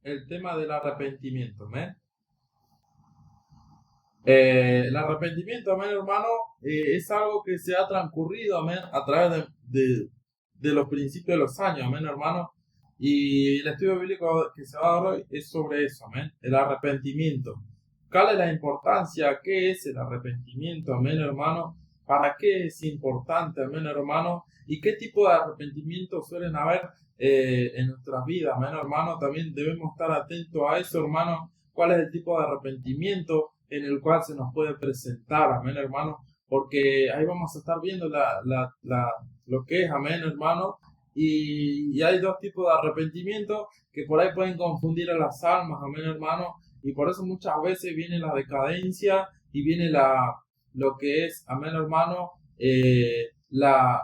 el tema del arrepentimiento, amén. El arrepentimiento, amén, hermano, es algo que se ha transcurrido, amén, a través de los principios de los años, amén, hermano. Y el estudio bíblico que se va a dar hoy es sobre eso, amén, el arrepentimiento. ¿Cuál es la importancia? ¿Qué es el arrepentimiento, amén, hermano? ¿Para qué es importante, amén, hermano? ¿Y qué tipo de arrepentimiento suelen haber en nuestras vidas, amén, hermano? También debemos estar atentos a eso, hermano. ¿Cuál es el tipo de arrepentimiento en el cual se nos puede presentar, amén, hermano? Porque ahí vamos a estar viendo lo que es, amén, hermano. Y hay dos tipos de arrepentimiento que por ahí pueden confundir a las almas, amén, hermano. Y por eso muchas veces viene la decadencia y viene lo que es, amén, hermano, la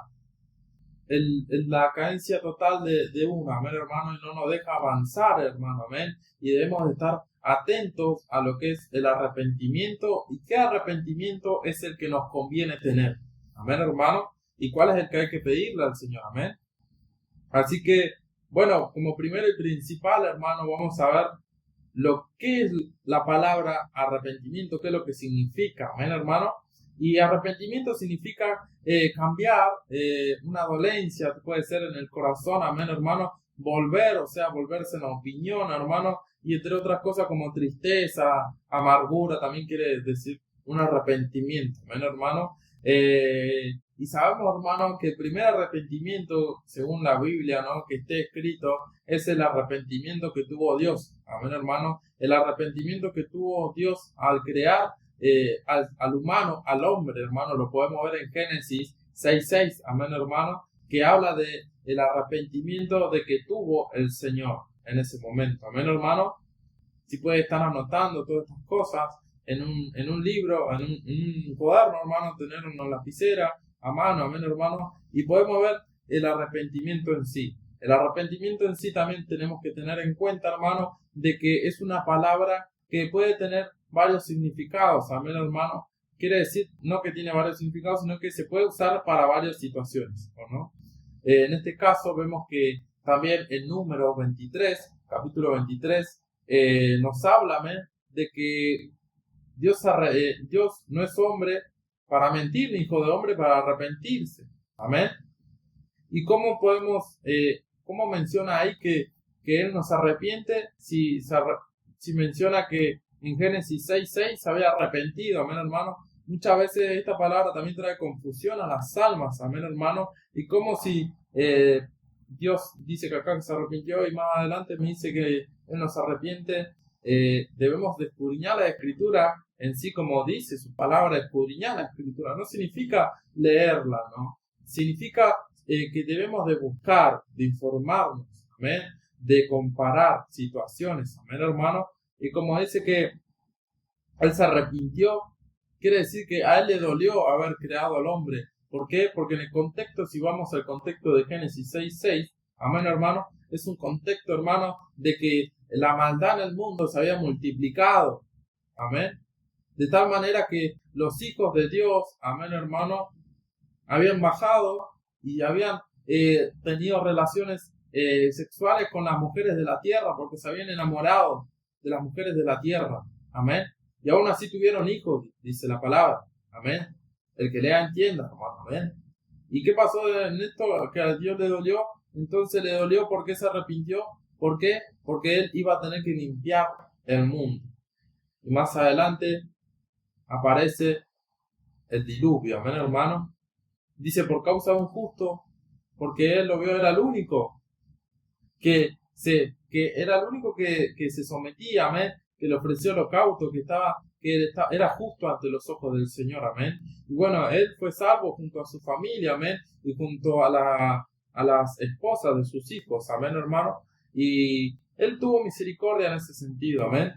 carencia total de uno, amén, hermano, y no nos deja avanzar, hermano, amén. Y debemos de estar atentos a lo que es el arrepentimiento y qué arrepentimiento es el que nos conviene tener, amén, hermano, y cuál es el que hay que pedirle al Señor, amén. Así que, bueno, como primero y principal, hermano, vamos a ver lo que es la palabra arrepentimiento, qué es lo que significa, amén, hermano. Y arrepentimiento significa cambiar una dolencia, puede ser en el corazón, amén, hermano, volver, o sea, volverse en la opinión, hermano, y entre otras cosas como tristeza, amargura, también quiere decir un arrepentimiento, amén, hermano. Y sabemos, hermano, que el primer arrepentimiento, según la Biblia, ¿no?, que esté escrito, es el arrepentimiento que tuvo Dios, amén, hermano. El arrepentimiento que tuvo Dios al crear al humano, al hombre, hermano, lo podemos ver en Génesis 6:6, amén, hermano, que habla de el arrepentimiento de que tuvo el Señor en ese momento, amén, hermano. Si puede estar anotando todas estas cosas en un libro, en un cuaderno, hermano, tener una lapicera a mano, amén, hermano, y podemos ver el arrepentimiento en sí. El arrepentimiento en sí también tenemos que tener en cuenta, hermano, de que es una palabra que puede tener varios significados, amén, hermano. Quiere decir no que tiene varios significados, sino que se puede usar para varias situaciones, ¿o no? En este caso vemos que también el número 23, capítulo 23, nos habla, amén, de que Dios no es hombre para mentir, ni hijo de hombre para arrepentirse. Amén. ¿Y cómo cómo menciona ahí que Él nos arrepiente si menciona que en Génesis 6:6 se había arrepentido? Amén, hermano. Muchas veces esta palabra también trae confusión a las almas, amén, hermano. Y como si Dios dice que acá se arrepintió y más adelante me dice que Él nos arrepiente. Debemos de escudriñar la Escritura en sí, como dice su palabra, escudriñar la Escritura. No significa leerla, ¿no? Significa que debemos de buscar, de informarnos, amén, de comparar situaciones, amén, hermano. Y como dice que Él se arrepintió, quiere decir que a Él le dolió haber creado al hombre. ¿Por qué? Porque en el contexto, si vamos al contexto de Génesis 6:6, amén, hermano, es un contexto, hermano, de que la maldad en el mundo se había multiplicado, amén, de tal manera que los hijos de Dios, amén, hermano, habían bajado y habían tenido relaciones sexuales con las mujeres de la tierra, porque se habían enamorado de las mujeres de la tierra, amén, y aún así tuvieron hijos, dice la palabra, amén. El que lea entienda, hermano, amén. ¿Y qué pasó en esto? Que a Dios le dolió. Entonces le dolió porque se arrepintió. ¿Por qué? Porque Él iba a tener que limpiar el mundo. Y más adelante aparece el diluvio, amén, hermano. Dice, por causa de un justo, porque Él lo vio, era el único que era el único que se sometía, amén, que le ofreció holocausto, era justo ante los ojos del Señor, amén. Y bueno, Él fue salvo junto a su familia, amén, y junto a las esposas de sus hijos, amén, hermano. Y Él tuvo misericordia en ese sentido, amén.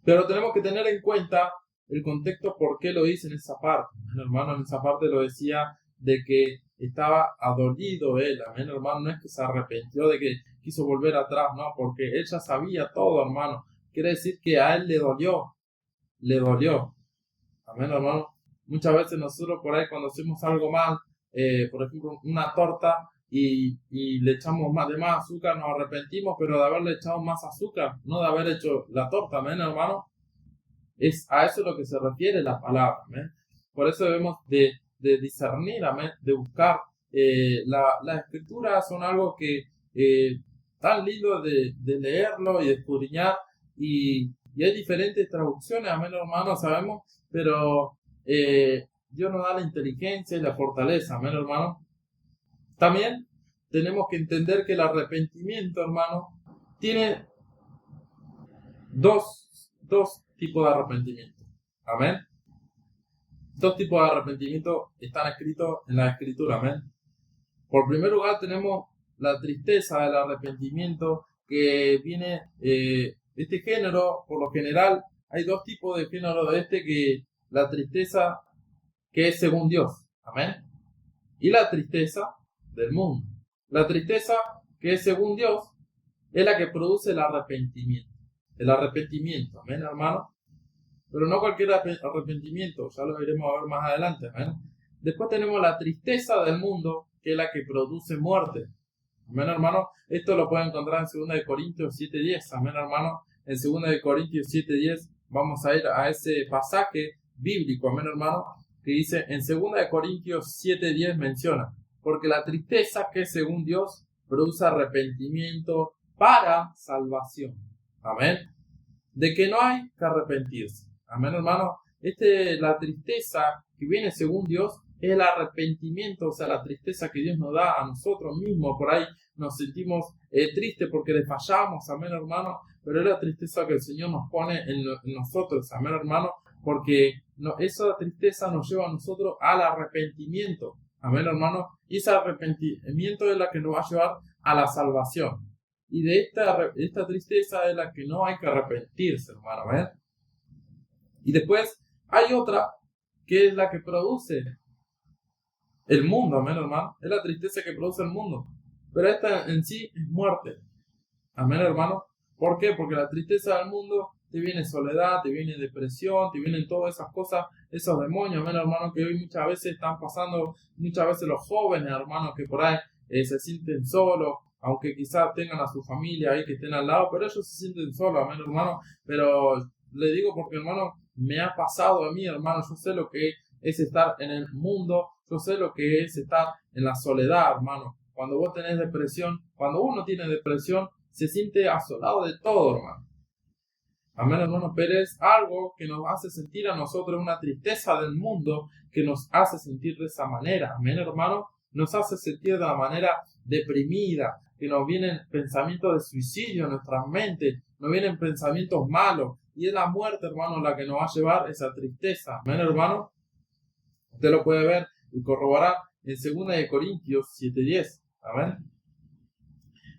Pero tenemos que tener en cuenta el contexto por qué lo dice en esa parte. Amén, hermano, en esa parte lo decía de que estaba adolido Él, amén, hermano. No es que se arrepintió de que quiso volver atrás, no, porque Él ya sabía todo, hermano. Quiere decir que a Él le dolió, amén, hermano. Muchas veces nosotros por ahí cuando hacemos algo mal, por ejemplo una torta, y le echamos más azúcar, nos arrepentimos, pero de haberle echado más azúcar, no de haber hecho la torta, amén, hermano. Es a eso lo que se refiere la palabra, amén. Por eso debemos de discernir, amén, de buscar. Las escrituras son algo que tan lindo de leerlo y de escudriñar, y hay diferentes traducciones, amén, hermano, sabemos, pero Dios nos da la inteligencia y la fortaleza, amén, hermano. También tenemos que entender que el arrepentimiento, hermano, tiene dos tipos de arrepentimiento. Amén. Dos tipos de arrepentimiento están escritos en la Escritura. Amén. Por primer lugar tenemos la tristeza del arrepentimiento, que viene este género. Por lo general hay dos tipos de género de que la tristeza que es según Dios. Amén. Y la tristeza del mundo. La tristeza que es según Dios es la que produce el arrepentimiento. El arrepentimiento, amén, hermano. Pero no cualquier arrepentimiento, ya lo iremos a ver más adelante, amén. Después tenemos la tristeza del mundo, que es la que produce muerte. Amén, hermano. Esto lo pueden encontrar en 2 Corintios 7:10, amén, hermano. En 2 Corintios 7:10 vamos a ir a ese pasaje bíblico, amén, hermano, que dice en 2 Corintios 7:10 menciona: porque la tristeza que es según Dios produce arrepentimiento para salvación. Amén. De que no hay que arrepentirse. Amén, hermano. La tristeza que viene según Dios es el arrepentimiento, o sea, la tristeza que Dios nos da a nosotros mismos. Por ahí nos sentimos tristes porque le fallamos, amén, hermano. Pero es la tristeza que el Señor nos pone en nosotros, amén, hermano. Porque esa tristeza nos lleva a nosotros al arrepentimiento, amén, hermano. Y ese arrepentimiento es la que nos va a llevar a la salvación. Y de esta tristeza es la que no hay que arrepentirse, hermano, ¿ven? Y después hay otra que es la que produce el mundo, amén, hermano. Es la tristeza que produce el mundo. Pero esta en sí es muerte, amén, hermano. ¿Por qué? Porque la tristeza del mundo te viene soledad, te viene depresión, te vienen todas esas cosas, esos demonios, amén, hermano, que hoy muchas veces están pasando, muchas veces los jóvenes, hermanos, que por ahí se sienten solos, aunque quizás tengan a su familia ahí que estén al lado, pero ellos se sienten solos, amén, hermano. Pero le digo porque, hermano, me ha pasado a mí, hermano. Yo sé lo que es estar en el mundo, yo sé lo que es estar en la soledad, hermano. Cuando vos tenés depresión, cuando uno tiene depresión, se siente asolado de todo, hermano. Amén, hermano, pero es algo que nos hace sentir a nosotros una tristeza del mundo, que nos hace sentir de esa manera, amén, hermano. Nos hace sentir de una manera deprimida, que nos vienen pensamientos de suicidio en nuestra mente, nos vienen pensamientos malos, y es la muerte, hermano, la que nos va a llevar esa tristeza, amén, hermano. Usted lo puede ver y corroborar en 2 Corintios 7:10, amén.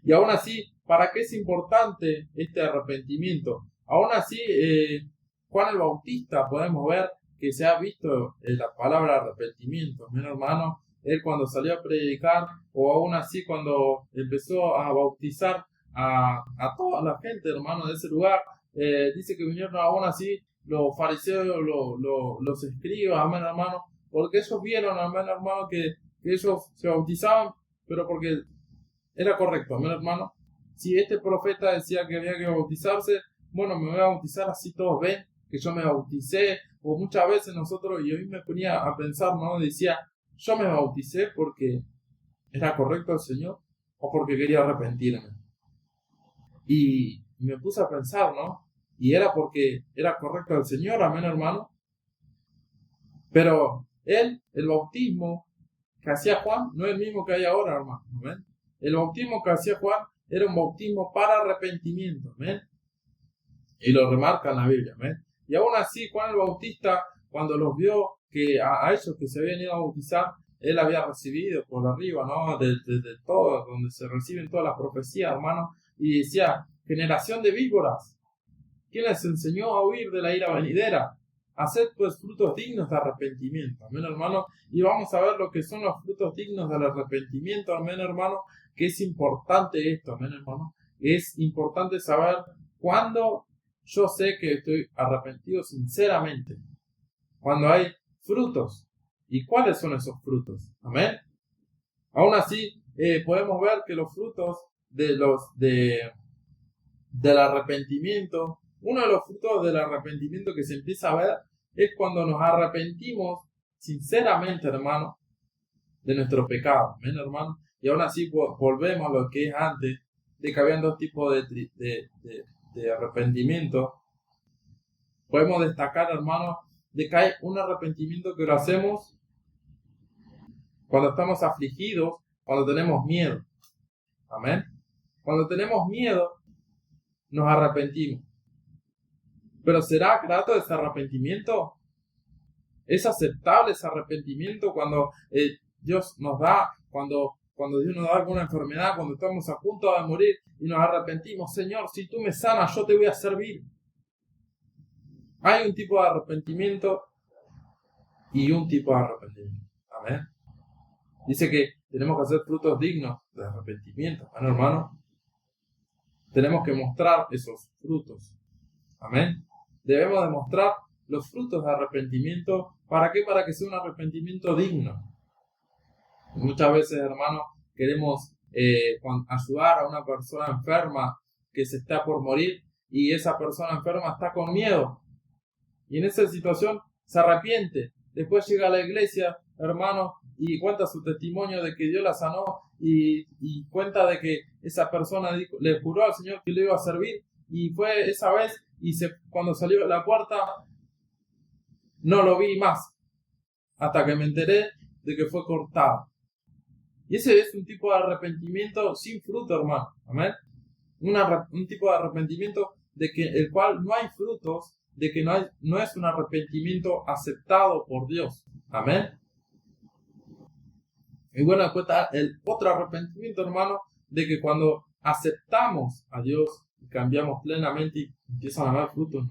Y aún así, ¿para qué es importante este arrepentimiento? Aún así, Juan el Bautista podemos ver que se ha visto la palabra arrepentimiento, amén, hermano. Él cuando salió a predicar, o aún así cuando empezó a bautizar a toda la gente, hermano, de ese lugar, dice que vinieron aún así los fariseos, los escribas, amén, hermano, porque ellos vieron, amén, hermano, que ellos se bautizaban, pero porque era correcto, amén, hermano. Si este profeta decía que había que bautizarse, bueno, me voy a bautizar, así todos ven que yo me bauticé. O muchas veces nosotros, y a mí me ponía a pensar, ¿no? Decía, yo me bauticé porque era correcto el Señor o porque quería arrepentirme. Y me puse a pensar, ¿no? Y era porque era correcto el Señor, amén, hermano. Pero el bautismo que hacía Juan no es el mismo que hay ahora, hermano, amén. El bautismo que hacía Juan era un bautismo para arrepentimiento, amén. Y lo remarca en la Biblia, amén. Y aún así, Juan el Bautista, cuando los vio que a ellos que se habían ido a bautizar, él había recibido por arriba, ¿no? De todo, donde se reciben todas las profecías, hermano. Y decía, generación de víboras, ¿quién les enseñó a huir de la ira venidera? Haced pues frutos dignos de arrepentimiento, amén, hermano. Y vamos a ver lo que son los frutos dignos del arrepentimiento, amén, hermano. Que es importante esto, amén, hermano. Es importante saber cuándo yo sé que estoy arrepentido sinceramente. Cuando hay frutos. ¿Y cuáles son esos frutos? Amén. Aún así, podemos ver que los frutos del arrepentimiento, uno de los frutos del arrepentimiento que se empieza a ver es cuando nos arrepentimos sinceramente, hermano, de nuestro pecado. ¿Ven, hermano? Y aún así volvemos a lo que es antes, de que habían dos tipos de arrepentimiento. Podemos destacar, hermano, de que hay un arrepentimiento que lo hacemos cuando estamos afligidos, cuando tenemos miedo. Amén. Cuando tenemos miedo, nos arrepentimos. Pero ¿será grato ese arrepentimiento? ¿Es aceptable ese arrepentimiento cuando Dios nos da, cuando Dios nos da alguna enfermedad, cuando estamos a punto de morir y nos arrepentimos? Señor, si tú me sanas, yo te voy a servir. Hay un tipo de arrepentimiento y un tipo de arrepentimiento. Amén. Dice que tenemos que hacer frutos dignos de arrepentimiento. Bueno, hermano, tenemos que mostrar esos frutos. Amén. Debemos demostrar los frutos de arrepentimiento. ¿Para qué? Para que sea un arrepentimiento digno. Muchas veces, hermano, queremos ayudar a una persona enferma que se está por morir y esa persona enferma está con miedo. Y en esa situación se arrepiente. Después llega a la iglesia, hermano, y cuenta su testimonio de que Dios la sanó y cuenta de que esa persona le juró al Señor que le iba a servir y fue esa vez y cuando salió de la puerta no lo vi más hasta que me enteré de que fue cortado. Y ese es un tipo de arrepentimiento sin fruto, hermano. Amén. Un tipo de arrepentimiento de que el cual no hay frutos, de que no es un arrepentimiento aceptado por Dios. Amén. Y bueno, después está el otro arrepentimiento, hermano, de que cuando aceptamos a Dios y cambiamos plenamente y empiezan a dar frutos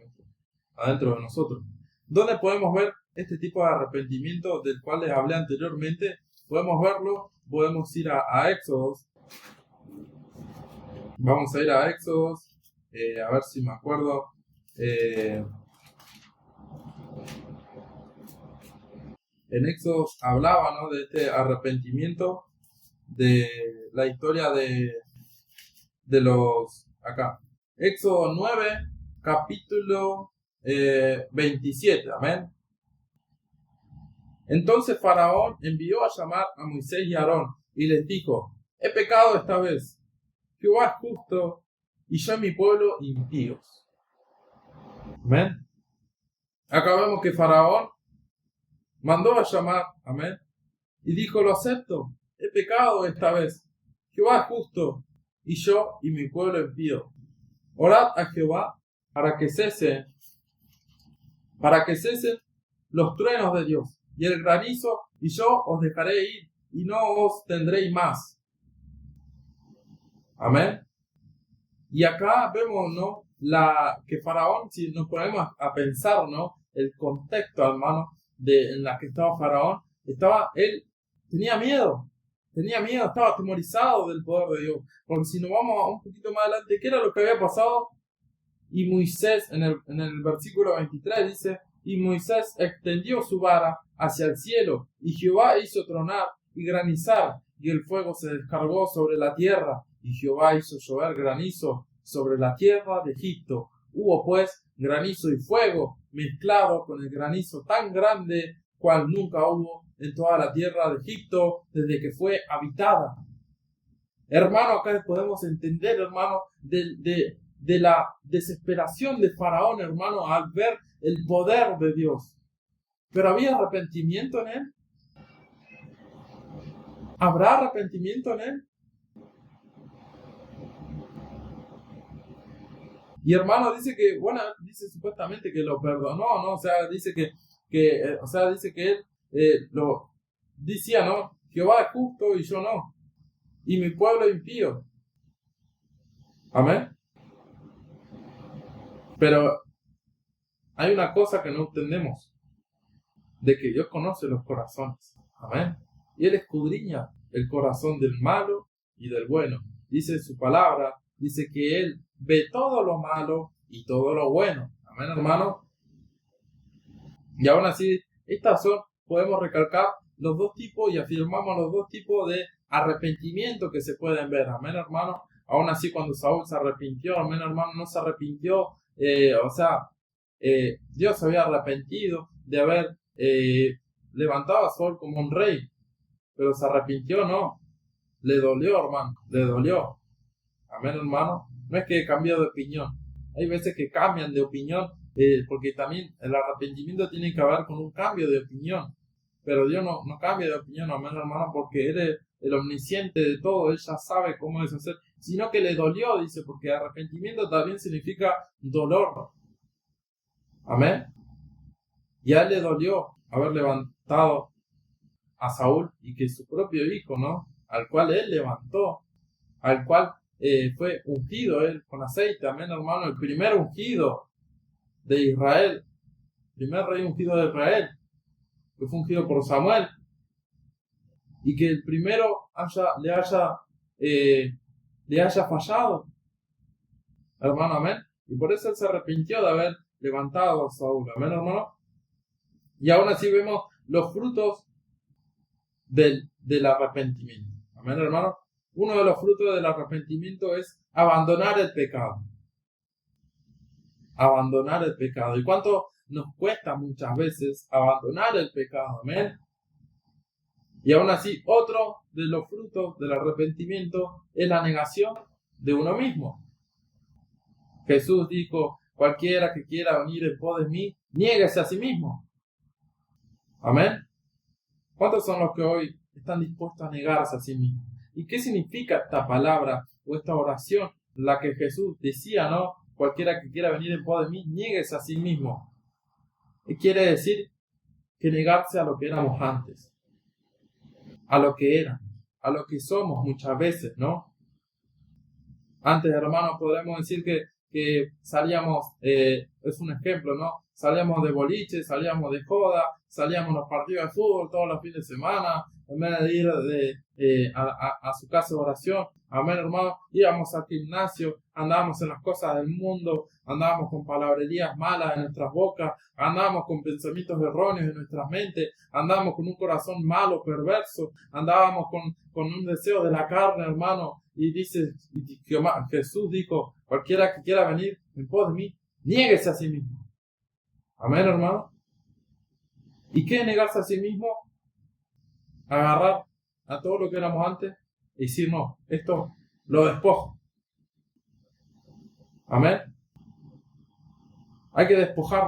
adentro de nosotros. ¿Dónde podemos ver este tipo de arrepentimiento del cual les hablé anteriormente? Podemos verlo, podemos ir a Éxodos. Vamos a ir a Éxodos, a ver si me acuerdo. En Éxodo hablaba, ¿no?, de este arrepentimiento, de la historia de los acá. Éxodo 9, capítulo 27. Amén. Entonces Faraón envió a llamar a Moisés y a Aarón y les dijo: he pecado esta vez. Jehová es justo y yo y mi pueblo impíos. Amén. Acá vemos que Faraón mandó a llamar, amén, y dijo: lo acepto, he pecado esta vez. Jehová es justo y yo y mi pueblo impío. Orad a Jehová para que cesen los truenos de Dios y el granizo, y yo os dejaré ir y no os tendréis más. Amén. Y acá vemos, ¿no?, que Faraón, si nos ponemos a pensar, ¿no?, el contexto, hermano, en la que estaba Faraón, él tenía miedo, estaba atemorizado del poder de Dios. Porque si nos vamos un poquito más adelante, ¿qué era lo que había pasado? Y Moisés, en el versículo 23 dice: y Moisés extendió su vara hacia el cielo, y Jehová hizo tronar y granizar, y el fuego se descargó sobre la tierra, y Jehová hizo llover granizo sobre la tierra de Egipto. Hubo pues granizo y fuego mezclado con el granizo tan grande cual nunca hubo en toda la tierra de Egipto desde que fue habitada. Hermano, acá podemos entender, hermano, de la desesperación de Faraón, hermano, al ver el poder de Dios. Pero ¿había arrepentimiento en él? ¿Habrá arrepentimiento en él? Y hermano, dice que, bueno, dice supuestamente que lo perdonó, ¿no? O sea, dice que él lo decía, ¿no? Jehová es justo y yo no. Y mi pueblo impío. Amén. Pero hay una cosa que no entendemos: de que Dios conoce los corazones. Amén. Y Él escudriña el corazón del malo y del bueno. Dice su palabra, dice que Él ve todo lo malo y todo lo bueno. Amén, hermano. Y aún así, podemos recalcar los dos tipos y afirmamos los dos tipos de arrepentimiento que se pueden ver, amén, hermano. Aún así, cuando Saúl se arrepintió, amén, hermano, no se arrepintió, Dios se había arrepentido de haber levantado a Saúl como un rey, pero se arrepintió, no, le dolió, hermano, le dolió, amén, hermano. No es que cambió de opinión, hay veces que cambian de opinión, porque también el arrepentimiento tiene que ver con un cambio de opinión, pero Dios no cambia de opinión, amén, hermano, porque Él es el omnisciente de todo, Él ya sabe cómo es hacer, sino que le dolió, dice, porque arrepentimiento también significa dolor, amén. Y a Él le dolió haber levantado a Saúl y que su propio hijo, ¿no? Al cual Él levantó, al cual fue ungido Él con aceite, amén, hermano, el primer ungido de Israel, primer rey ungido de Israel, que fue ungido por Samuel, y que el primero le haya fallado, hermano, amén. Y por eso Él se arrepintió de haber levantado a Saúl, amén, hermano. Y aún así vemos los frutos del arrepentimiento, amén, hermano. Uno de los frutos del arrepentimiento es abandonar el pecado. Abandonar el pecado. ¿Y cuánto nos cuesta muchas veces abandonar el pecado? Amén. Y aún así, otro de los frutos del arrepentimiento es la negación de uno mismo. Jesús dijo, cualquiera que quiera venir en pos de mí, niéguese a sí mismo. Amén. ¿Cuántos son los que hoy están dispuestos a negarse a sí mismos? ¿Y qué significa esta palabra o esta oración, la que Jesús decía, ¿no? Cualquiera que quiera venir en pos de mí, niéguese a sí mismo. Y quiere decir que negarse a lo que éramos antes, a lo que eran, a lo que somos muchas veces, ¿no? Antes, hermanos, podremos decir que salíamos, es un ejemplo, ¿no? Salíamos de boliche, salíamos de joda, salíamos a los partidos de fútbol todos los fines de semana, en vez de ir a su casa de oración, amén, hermano, íbamos al gimnasio, andábamos en las cosas del mundo, andábamos con palabrerías malas en nuestras bocas, andábamos con pensamientos erróneos en nuestras mentes, andábamos con un corazón malo, perverso, andábamos con un deseo de la carne, hermano, y dice, Jesús dijo, cualquiera que quiera venir en pos de mí, niéguese a sí mismo. Amén, hermano. ¿Y qué es negarse a sí mismo? Agarrar a todo lo que éramos antes y decir, no, esto lo despojo. Amén. Hay que despojar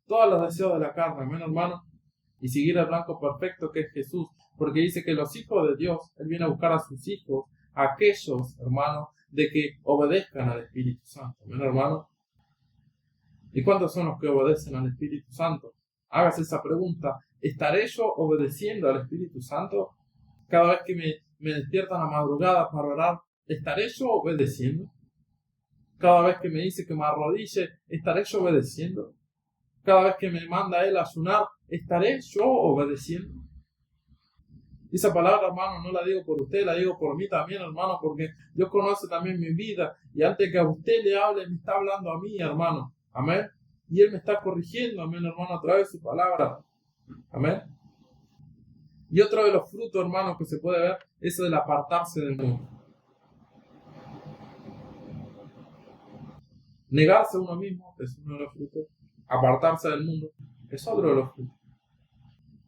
todos los deseos de la carne, amén, hermano, y seguir el blanco perfecto que es Jesús, porque dice que los hijos de Dios, Él viene a buscar a sus hijos, aquellos, hermanos, de que obedezcan al Espíritu Santo, amén, hermano. ¿Y cuántos son los que obedecen al Espíritu Santo? Hágase esa pregunta. ¿Estaré yo obedeciendo al Espíritu Santo? Cada vez que me despiertan a la madrugada para orar, ¿estaré yo obedeciendo? Cada vez que me dice que me arrodille, ¿estaré yo obedeciendo? Cada vez que me manda Él a ayunar, ¿estaré yo obedeciendo? Esa palabra, hermano, no la digo por usted, la digo por mí también, hermano, porque Dios conoce también mi vida. Y antes que a usted le hable, me está hablando a mí, hermano. Amén. Y Él me está corrigiendo, amén, hermano, a través de su palabra. Amén. Y otro de los frutos, hermanos, que se puede ver es el apartarse del mundo. Negarse a uno mismo es uno de los frutos. Apartarse del mundo es otro de los frutos.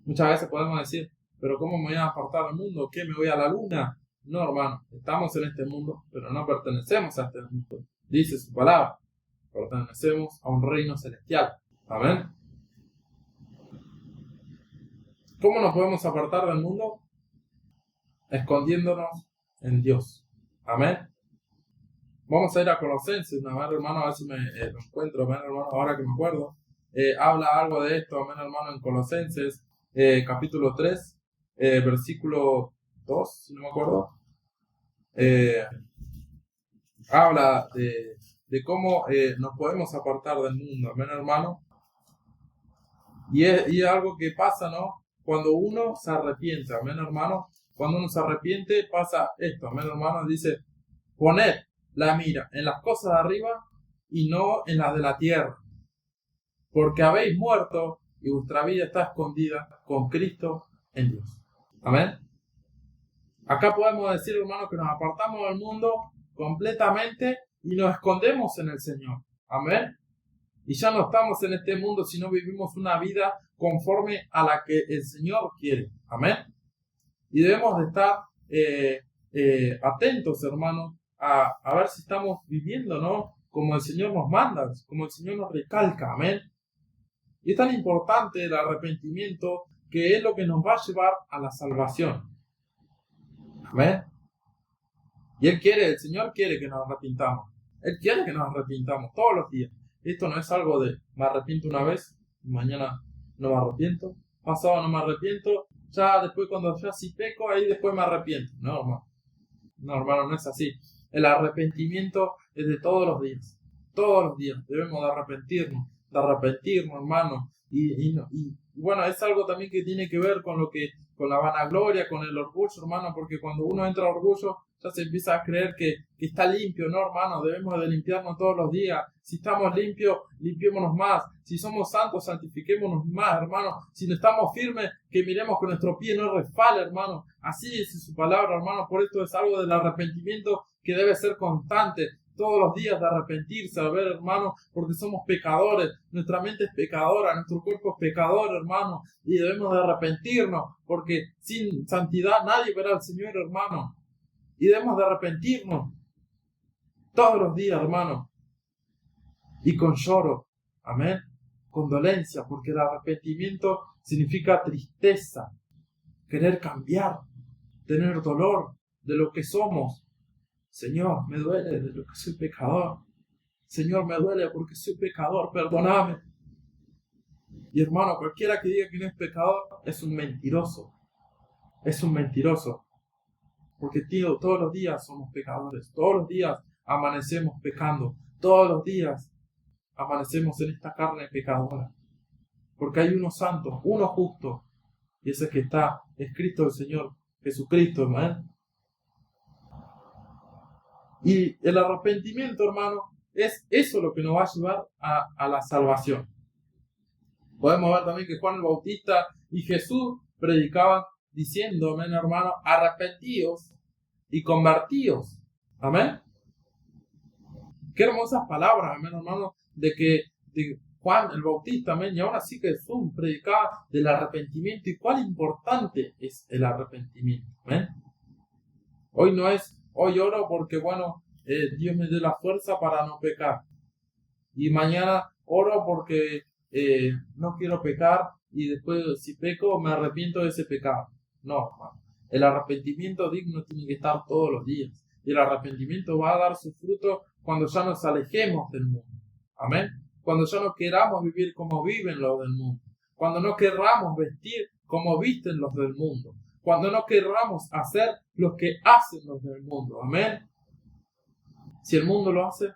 Muchas veces podemos decir, pero ¿cómo me voy a apartar del mundo? ¿Qué, me voy a la luna? No, hermano, estamos en este mundo, pero no pertenecemos a este mundo. Dice su palabra, pertenecemos a un reino celestial. Amén. ¿Cómo nos podemos apartar del mundo? Escondiéndonos en Dios. Amén. Vamos a ir a Colosenses, hermano, a ver si me lo encuentro, amén, hermano, ahora que me acuerdo. Habla algo de esto, amén, hermano, en Colosenses, capítulo 3, versículo 2, si no me acuerdo. Habla de cómo nos podemos apartar del mundo, amén, hermano. Y es algo que pasa, ¿no? Cuando uno se arrepiente, amén, hermano. Cuando uno se arrepiente, pasa esto, amén, hermano. Dice, poned la mira en las cosas de arriba y no en las de la tierra, porque habéis muerto y vuestra vida está escondida con Cristo en Dios. Amén. Acá podemos decir, hermano, que nos apartamos del mundo completamente y nos escondemos en el Señor. Amén. Y ya no estamos en este mundo, sino vivimos una vida conforme a la que el Señor quiere. Amén. Y debemos de estar atentos, hermanos, a ver si estamos viviendo, ¿no? Como el Señor nos manda, como el Señor nos recalca. Amén. Y es tan importante el arrepentimiento que es lo que nos va a llevar a la salvación. Amén. Y el Señor quiere que nos arrepintamos. Él quiere que nos arrepintamos todos los días. Esto no es algo de me arrepiento una vez, mañana no me arrepiento, pasado no me arrepiento, ya después cuando ya sí peco, ahí después me arrepiento. No, hermano. No, hermano, no es así. El arrepentimiento es de todos los días. Todos los días debemos de arrepentirnos, hermano. Y bueno, es algo también que tiene que ver con con la vanagloria, con el orgullo, hermano, porque cuando uno entra a orgullo, ya se empieza a creer que está limpio, ¿no, hermano? Debemos de limpiarnos todos los días. Si estamos limpios, limpiémonos más. Si somos santos, santifiquémonos más, hermano. Si no estamos firmes, que miremos que nuestro pie no resbale, hermano. Así dice su palabra, hermano. Por esto es algo del arrepentimiento que debe ser constante. Todos los días de arrepentirse, a ver, hermano, porque somos pecadores, nuestra mente es pecadora, nuestro cuerpo es pecador, hermano, y debemos de arrepentirnos, porque sin santidad nadie verá al Señor, hermano, y debemos de arrepentirnos todos los días, hermano, y con lloro, amén, con dolencia, porque el arrepentimiento significa tristeza, querer cambiar, tener dolor de lo que somos. Señor, me duele de lo que soy pecador. Señor, me duele porque soy pecador, perdóname. Y hermano, cualquiera que diga que no es pecador es un mentiroso. Es un mentiroso. Porque, tío, todos los días somos pecadores. Todos los días amanecemos pecando. Todos los días amanecemos en esta carne pecadora. Porque hay uno santo, uno justo. Y ese que está escrito el Señor Jesucristo, hermano. Y el arrepentimiento, hermano, es eso lo que nos va a llevar a la salvación. Podemos ver también que Juan el Bautista y Jesús predicaban diciendo, amén, hermano, arrepentíos y convertíos. Amén. Qué hermosas palabras, amén, hermano, de Juan el Bautista, amén, y ahora sí que Jesús predicaba del arrepentimiento y cuán importante es el arrepentimiento, amén. Hoy oro porque, bueno, Dios me dé la fuerza para no pecar. Y mañana oro porque no quiero pecar y después si peco me arrepiento de ese pecado. No, hermano. El arrepentimiento digno tiene que estar todos los días. Y el arrepentimiento va a dar su fruto cuando ya nos alejemos del mundo. Amén. Cuando ya no queramos vivir como viven los del mundo. Cuando no querramos vestir como visten los del mundo. Cuando no querramos hacer lo que hacen los del mundo. Amén. Si el mundo lo hace,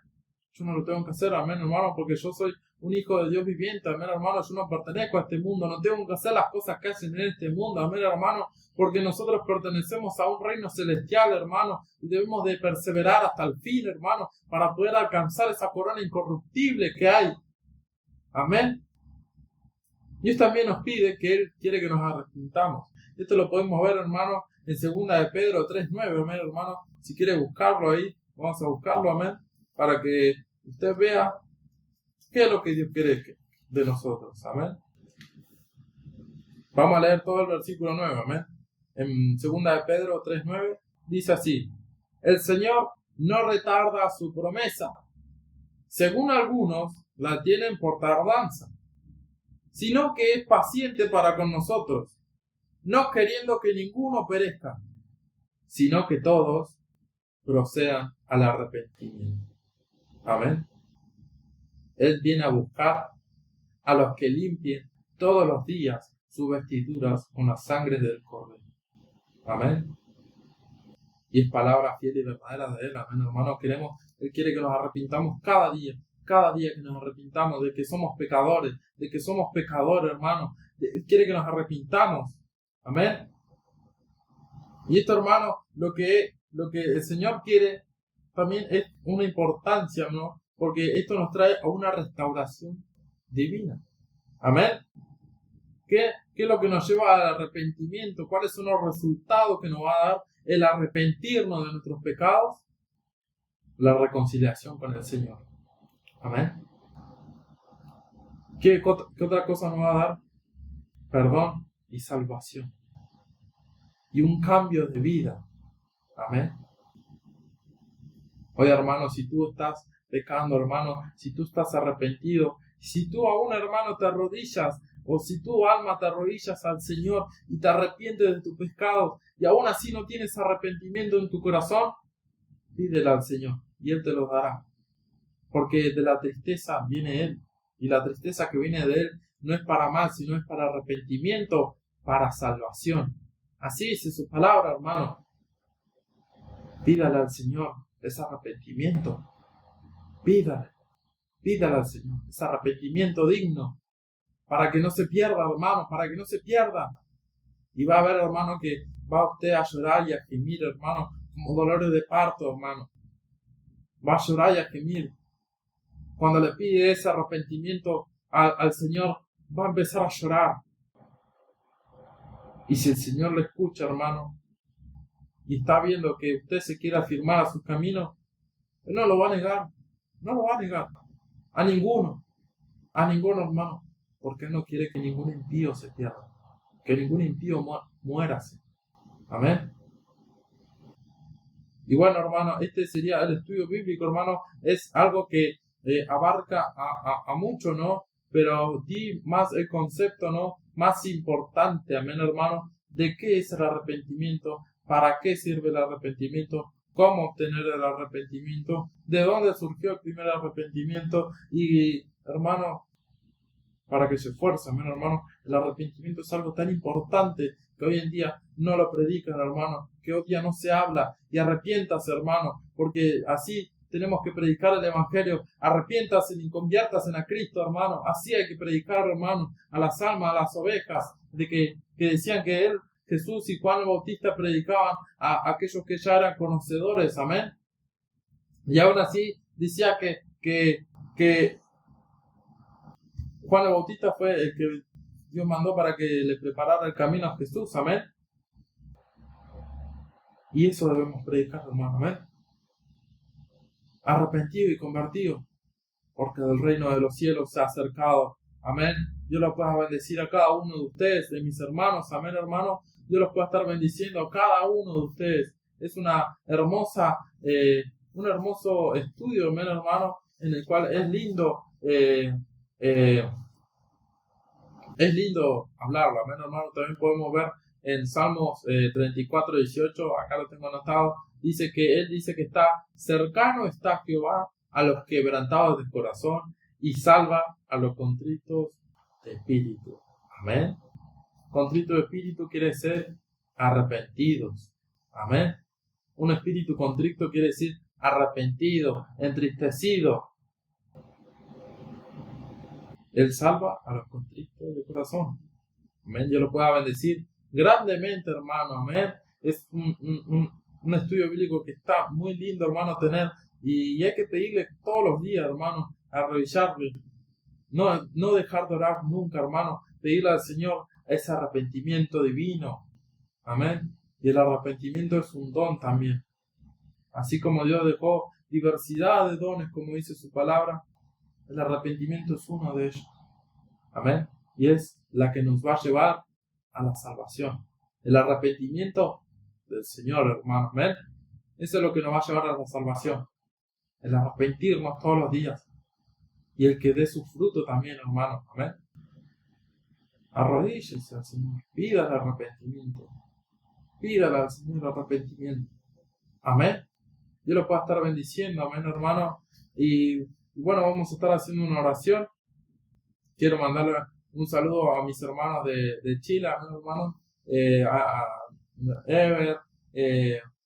yo no lo tengo que hacer. Amén, hermano, porque yo soy un hijo de Dios viviente. Amén, hermano, yo no pertenezco a este mundo. No tengo que hacer las cosas que hacen en este mundo. Amén, hermano, porque nosotros pertenecemos a un reino celestial, hermano, y debemos de perseverar hasta el fin, hermano, para poder alcanzar esa corona incorruptible que hay. Amén. Dios también nos pide que Él quiere que nos arrepintamos. Esto lo podemos ver, hermano, en 2 de Pedro 3:9, amén, hermano. Si quiere buscarlo ahí, vamos a buscarlo, amén, para que usted vea qué es lo que Dios quiere de nosotros, amén. Vamos a leer todo el versículo 9, amén. En 2 de Pedro 3:9 dice así: el Señor no retarda su promesa, según algunos la tienen por tardanza, sino que es paciente para con nosotros, no queriendo que ninguno perezca, sino que todos procedan al arrepentimiento. Amén. Él viene a buscar a los que limpien todos los días sus vestiduras con la sangre del Cordero. Amén. Y es palabra fiel y verdadera de Él. Amén, hermanos. Él quiere que nos arrepintamos cada día que nos arrepintamos de que somos pecadores, hermano. Él quiere que nos arrepintamos. Amén. Y esto, hermano, lo que el Señor quiere también es una importancia, ¿no? Porque esto nos trae a una restauración divina. Amén. ¿Qué es lo que nos lleva al arrepentimiento? ¿Cuáles son los resultados que nos va a dar el arrepentirnos de nuestros pecados, la reconciliación con el Señor. Amén. ¿Qué otra cosa nos va a dar? Perdón y salvación. Y un cambio de vida. Amén. Oye, hermano, si tú estás pecando, hermano, si tú estás arrepentido, si tú aún, hermano, te arrodillas, o si tu alma te arrodillas al Señor y te arrepientes de tus pecados, y aún así no tienes arrepentimiento en tu corazón, pídele al Señor y Él te lo dará. Porque de la tristeza viene Él, y la tristeza que viene de Él no es para mal, sino es para arrepentimiento, para salvación. Así dice su palabra, hermano. Pídale al Señor ese arrepentimiento. Pídale al Señor ese arrepentimiento digno, para que no se pierda, hermano, para que no se pierda. Y va a ver, hermano, que va usted a llorar y a gemir, hermano, como dolores de parto, hermano. Va a llorar y a gemir. Cuando le pide ese arrepentimiento al Señor, va a empezar a llorar. Y si el Señor le escucha, hermano, y está viendo que usted se quiere afirmar a sus caminos, Él no lo va a negar. No lo va a negar. A ninguno, hermano. Porque Él no quiere que ningún impío se pierda. Que ningún impío muera. Amén. Y bueno, hermano, este sería el estudio bíblico, hermano. Es algo que abarca a mucho, ¿no? Pero di más el concepto, ¿no? Más importante, amén, hermano, de qué es el arrepentimiento, para qué sirve el arrepentimiento, cómo obtener el arrepentimiento, de dónde surgió el primer arrepentimiento. Y, hermano, para que se esfuerce, amén, hermano, el arrepentimiento es algo tan importante que hoy en día no lo predican, hermano, que hoy día no se habla. Y arrepiéntase, hermano, porque así tenemos que predicar el evangelio. Arrepiéntase y conviértase a Cristo, hermano. Así hay que predicar, hermano, a las almas, a las ovejas, de que decían que Él, Jesús y Juan el Bautista predicaban a aquellos que ya eran conocedores, amén. Y aún así decía que Juan el Bautista fue el que Dios mandó para que le preparara el camino a Jesús, amén. Y eso debemos predicar, hermano, amén. Arrepentido y convertido, porque el reino de los cielos se ha acercado, amén. Yo los pueda bendecir a cada uno de ustedes, de mis hermanos, amén, hermano. Yo los puedo estar bendiciendo a cada uno de ustedes. Es una hermosa, un hermoso estudio, amén, hermano, en el cual es lindo hablarlo, amén, hermano. También podemos ver en Salmos 34, 18, acá lo tengo anotado, Él dice que cercano está Jehová a los quebrantados de corazón y salva a los contritos de espíritu. Amén. Contrito de espíritu quiere decir arrepentidos. Amén. Un espíritu contrito quiere decir arrepentido, entristecido. Él salva a los contritos de corazón. Amén. Yo lo pueda bendecir grandemente, hermano. Amén. Es un estudio bíblico que está muy lindo, hermano, tener. Y hay que pedirle todos los días, hermano, arrodillarle. No dejar de orar nunca, hermano. Pedirle al Señor ese arrepentimiento divino. Amén. Y el arrepentimiento es un don también. Así como Dios dejó diversidad de dones, como dice su palabra, el arrepentimiento es uno de ellos. Amén. Y es la que nos va a llevar a la salvación. El arrepentimiento del Señor, hermano. Amén. Eso es lo que nos va a llevar a la salvación. El arrepentirnos todos los días. Y el que dé su fruto también, hermano. Amén. Arrodíllese al Señor. Pídale arrepentimiento. Pídale al Señor arrepentimiento. Amén. Yo lo puedo estar bendiciendo. Amén, hermano. Y bueno, vamos a estar haciendo una oración. Quiero mandarle un saludo a mis hermanos de Chile, a mis hermanos, a Ever,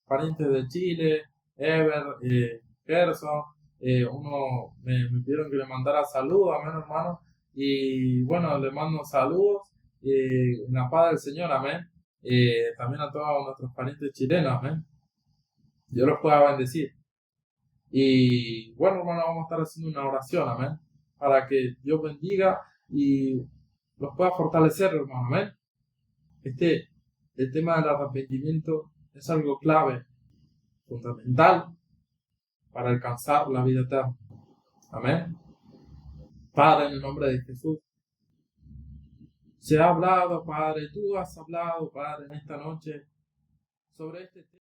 parientes de Chile, Ever, Gerson. Uno me pidieron que le mandara saludos, amén, hermano. Y bueno, le mando saludos en la paz del Señor, amén. También a todos nuestros parientes chilenos, amén. Dios los pueda bendecir. Y bueno, hermano, vamos a estar haciendo una oración, amén, para que Dios bendiga y los pueda fortalecer, hermano, amén. El tema del arrepentimiento es algo clave, fundamental para alcanzar la vida eterna. Amén. Padre, en el nombre de Jesús, se ha hablado, Padre, tú has hablado, Padre, en esta noche sobre este tema.